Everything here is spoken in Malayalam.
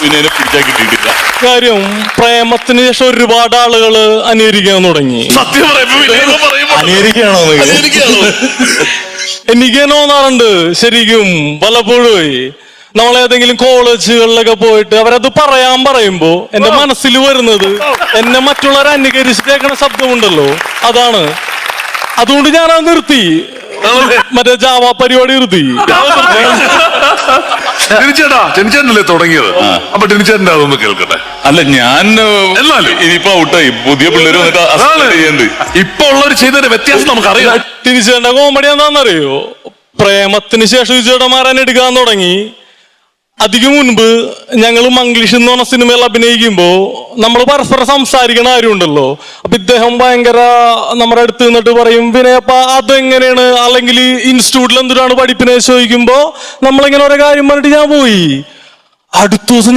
വിനയനെ പിടിച്ചാൽ കിട്ടിയിട്ടില്ല. കാര്യം പ്രേമത്തിന് ശേഷം ഒരുപാട് ആളുകൾ അനുകരിക്കാൻ തുടങ്ങി. സത്യം അനുകരിക്കുകയാണോ? എനിക്ക് തോന്നാറുണ്ട് ശരിക്കും പലപ്പോഴും നമ്മളേതെങ്കിലും കോളേജുകളിലൊക്കെ പോയിട്ട് അവരത് പറയുമ്പോ എന്റെ മനസ്സിൽ വരുന്നത് എന്നെ മറ്റുള്ളവർ അനുകരിച്ചിട്ടേക്കണ ശബ്ദമുണ്ടല്ലോ, അതാണ്. അതുകൊണ്ട് ഞാനത് നിർത്തി, മറ്റേ ജാവ പരിപാടി നിർത്തി. ടെനിച്ചേട്ടനല്ലേ തുടങ്ങിയത്? അപ്പൊ ടെനിച്ചേട്ടൻ്റെ അതൊന്ന് കേൾക്കട്ടെ. അല്ല, ഞാൻ ഇനിയിപ്പോ ഔട്ടായി. പുതിയ പിള്ളേര് വന്നിട്ട് ഇപ്പൊ ഉള്ളവർ ചെയ്തതിന്റെ വ്യത്യാസം നമുക്കറിയാം. തിരിച്ചേണ്ട കോമഡി എന്താണെന്നറിയോ? പ്രേമത്തിന് ശേഷം വിജയമാരാൻ എടുക്കാൻ തുടങ്ങി. അധികം മുൻപ് ഞങ്ങൾ മംഗ്ലീഷ് എന്ന് പറഞ്ഞ സിനിമയിൽ അഭിനയിക്കുമ്പോ നമ്മൾ പരസ്പരം സംസാരിക്കണ ആരുണ്ടല്ലോ. അപ്പൊ ഇദ്ദേഹം ഭയങ്കര നമ്മുടെ അടുത്ത് നിന്നിട്ട് പറയും, വിനയപ്പ അതെങ്ങനെയാണ്, അല്ലെങ്കിൽ ഇൻസ്റ്റിറ്റ്യൂട്ടിൽ എന്തിനാണ് പഠിപ്പിനെ ചോദിക്കുമ്പോ നമ്മളിങ്ങനെ ഓരോ കാര്യം പറഞ്ഞിട്ട് ഞാൻ പോയി. അടുത്ത ദിവസം